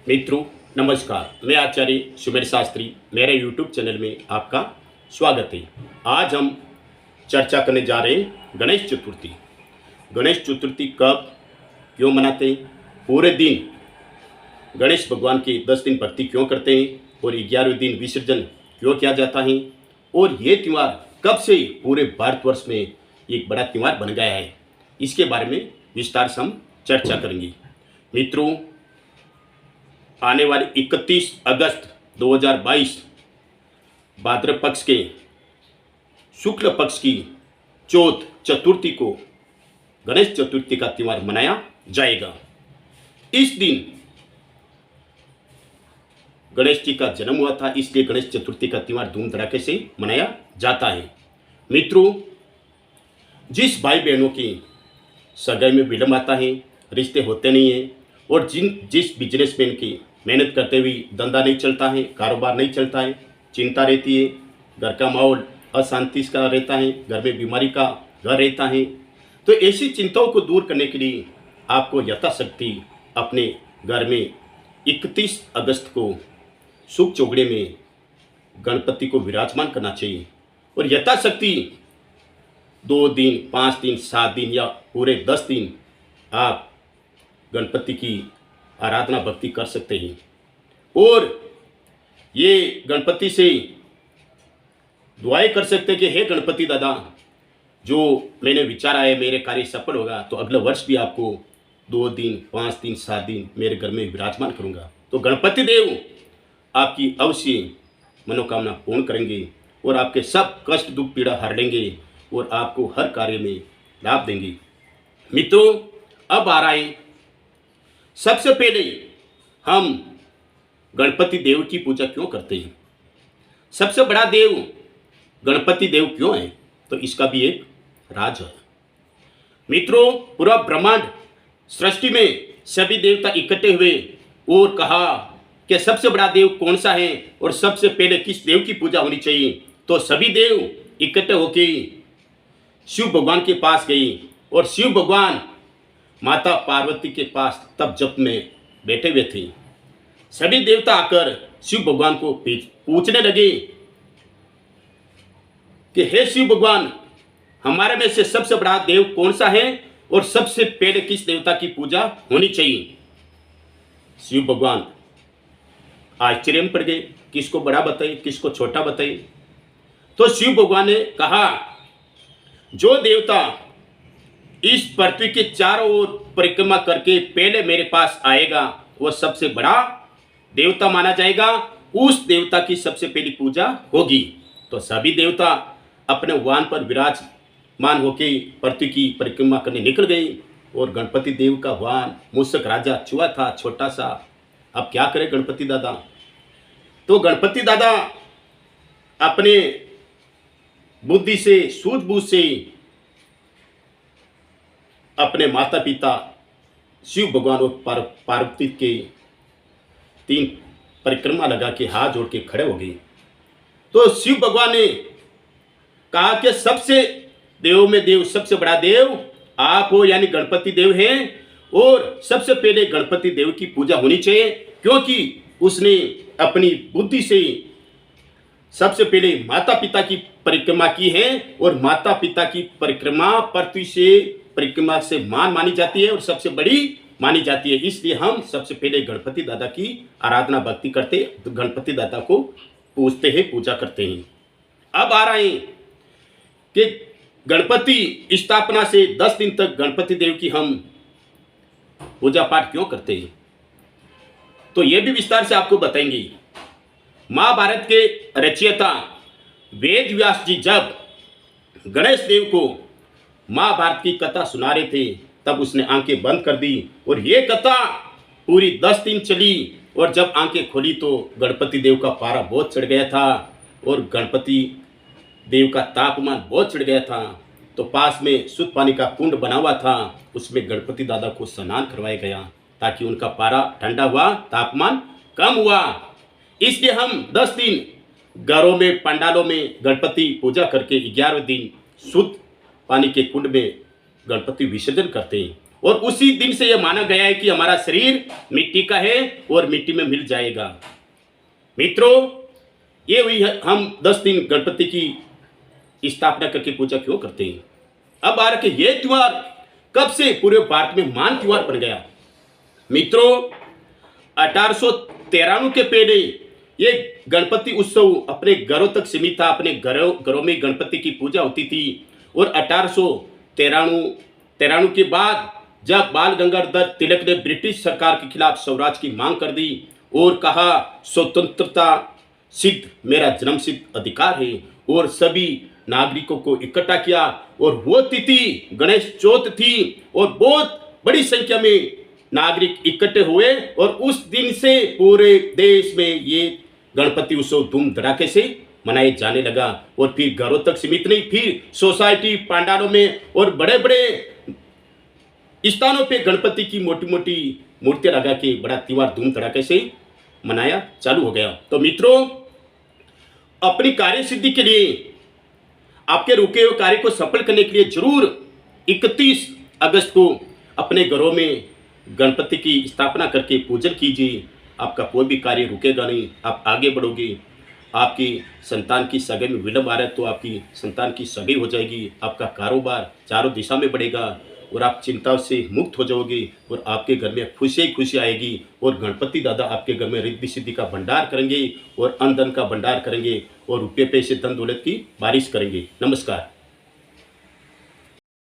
मित्रों नमस्कार, मैं आचार्य सुमेर शास्त्री। मेरे यूट्यूब चैनल में आपका स्वागत है। आज हम चर्चा करने जा रहे हैं गणेश चतुर्थी। गणेश चतुर्थी कब क्यों मनाते हैं, पूरे दिन गणेश भगवान की 10 दिन भक्ति क्यों करते हैं और 11वें दिन विसर्जन क्यों किया जाता है, और ये त्यौहार कब से पूरे भारतवर्ष में एक बड़ा त्यौहार बन गया है, इसके बारे में विस्तार से हम चर्चा करेंगे। मित्रों, आने वाले 31 अगस्त 2022 भाद्रपद पक्ष के शुक्ल पक्ष की चौथ चतुर्थी को गणेश चतुर्थी का त्यौहार मनाया जाएगा। इस दिन गणेश जी का जन्म हुआ था, इसलिए गणेश चतुर्थी का त्यौहार धूम धड़ाके से मनाया जाता है। मित्रों, जिस भाई बहनों की सगाई में विलंब आता है, रिश्ते होते नहीं हैं, और जिस बिजनेसमैन की मेहनत करते हुए धंधा नहीं चलता है, कारोबार नहीं चलता है, चिंता रहती है, घर का माहौल अशांति का रहता है, घर में बीमारी का घर रहता है, तो ऐसी चिंताओं को दूर करने के लिए आपको यथाशक्ति अपने घर में 31 अगस्त को शुभ चौगड़े में गणपति को विराजमान करना चाहिए, और यथाशक्ति 2 दिन, 5 दिन, 7 दिन या पूरे 10 दिन आप गणपति की आराधना भक्ति कर सकते हैं। और ये गणपति से दुआएं कर सकते हैं कि हे गणपति दादा, जो मैंने विचारा है मेरे कार्य सफल होगा, तो अगले वर्ष भी आपको 2 दिन, 5 दिन, 7 दिन मेरे घर में विराजमान करूंगा। तो गणपति देव आपकी अवश्य मनोकामना पूर्ण करेंगे और आपके सब कष्ट दुख पीड़ा हर लेंगे और आपको हर कार्य में लाभ देंगे। मित्रों, अब आ रहा है, सबसे पहले हम गणपति देव की पूजा क्यों करते हैं, सबसे बड़ा देव गणपति देव क्यों है, तो इसका भी एक राज है। मित्रों, पूरा ब्रह्मांड सृष्टि में सभी देवता इकट्ठे हुए और कहा कि सबसे बड़ा देव कौन सा है और सबसे पहले किस देव की पूजा होनी चाहिए। तो सभी देव इकट्ठे होकर शिव भगवान के पास गए और शिव भगवान माता पार्वती के पास तब जप में बैठे हुए थे। सभी देवता आकर शिव भगवान को पूछने लगे कि हे शिव भगवान, हमारे में से सबसे बड़ा देव कौन सा है और सबसे पहले किस देवता की पूजा होनी चाहिए। शिव भगवान आश्चर्य में पड़ गए, किसको बड़ा बताइए, किसको छोटा बताइए। तो शिव भगवान ने कहा, जो देवता इस पृथ्वी के चारों ओर परिक्रमा करके पहले मेरे पास आएगा वो सबसे बड़ा देवता माना जाएगा, उस देवता की सबसे पहली पूजा होगी। तो सभी देवता अपने वाहन पर विराजमान होकर पृथ्वी की परिक्रमा करने निकल गए और गणपति देव का वाहन मूषक राजा चूहा था, छोटा सा। अब क्या करे गणपति दादा। तो गणपति दादा अपने बुद्धि से, सूझबूझ से अपने माता पिता शिव भगवान और पार्वती के 3 परिक्रमा लगा के हाथ जोड़ के खड़े हो गए। तो शिव भगवान ने कहा कि सबसे देव में देव, सबसे बड़ा देव आप हो, यानी गणपति देव हैं, और सबसे पहले गणपति देव की पूजा होनी चाहिए, क्योंकि उसने अपनी बुद्धि से सबसे पहले माता पिता की परिक्रमा की है, और माता पिता की परिक्रमा पृथ्वी से परिक्रमा से मानी जाती है और सबसे बड़ी मानी जाती है। इसलिए हम सबसे पहले गणपति दादा की आराधना भक्ति करते, तो गणपति दादा को पूजते हैं, पूजा करते हैं। अब आ रहे हैं कि गणपति स्थापना से 10 दिन तक गणपति देव की हम पूजा पाठ क्यों करते हैं, तो यह भी विस्तार से आपको बताएंगे। महाभारत के रचयिता वेद व्यास जी जब गणेश देव को महाभारत की कथा सुना रहे थे, तब उसने आंखें बंद कर दी और ये कथा पूरी 10 दिन चली, और जब आंखें खोली तो गणपति देव का पारा बहुत चढ़ गया था और गणपति देव का तापमान बहुत चढ़ गया था। तो पास में शुद्ध पानी का कुंड बना हुआ था, उसमें गणपति दादा को स्नान करवाया गया ताकि उनका पारा ठंडा हुआ, तापमान कम हुआ। इसलिए हम 10 दिन घरों में, पंडालों में गणपति पूजा करके 11वें दिन शुद्ध पानी के कुंड में गणपति विसर्जन करते हैं। और उसी दिन से यह माना गया है कि हमारा शरीर मिट्टी का है और मिट्टी में मिल जाएगा। मित्रों, ये हुई है, हम 10 दिन गणपति की स्थापना करके पूजा क्यों करते हैं। अब आ रखे ये त्योहार कब से पूरे भारत में मान त्योहार बन गया। मित्रों, 1893 के पहले ये गणपति उत्सव अपने घरों तक सीमित था। अपने घरों में गणपति की पूजा होती थी। और 1893 के बाद जब बाल गंगाधर तिलक ने ब्रिटिश सरकार के खिलाफ स्वराज की मांग कर दी और कहा स्वतंत्रता सिद्ध मेरा जन्म सिद्ध अधिकार है, और सभी नागरिकों को इकट्ठा किया, और वो तिथि गणेश चौथ थी और बहुत बड़ी संख्या में नागरिक इकट्ठे हुए और उस दिन से पूरे देश में ये गणपति उत्सव धूम धड़ाके से मनाए जाने लगा। और फिर घरों तक सीमित नहीं, फिर सोसाइटी पंडालों में और बड़े बड़े स्थानों पे गणपति की मोटी मोटी मूर्तियां लगा के बड़ा त्योहार धूम धड़ाके से मनाया चालू हो गया। तो मित्रों, अपनी कार्य सिद्धि के लिए, आपके रुके हुए कार्य को सफल करने के लिए जरूर 31 अगस्त को अपने घरों में गणपति की स्थापना करके पूजन कीजिए। आपका कोई भी कार्य रुकेगा नहीं, आप आगे बढ़ोगे। आपकी संतान की सगाई में विलंब आ रहा है तो आपकी संतान की सगाई हो जाएगी। आपका कारोबार चारों दिशा में बढ़ेगा और आप चिंताओं से मुक्त हो जाओगे और आपके घर में खुशी ही खुशी आएगी। और गणपति दादा आपके घर में रिद्धि सिद्धि का भंडार करेंगे और अन्न धन का भंडार करेंगे और रुपये पैसे धन दौलत की बारिश करेंगे। नमस्कार।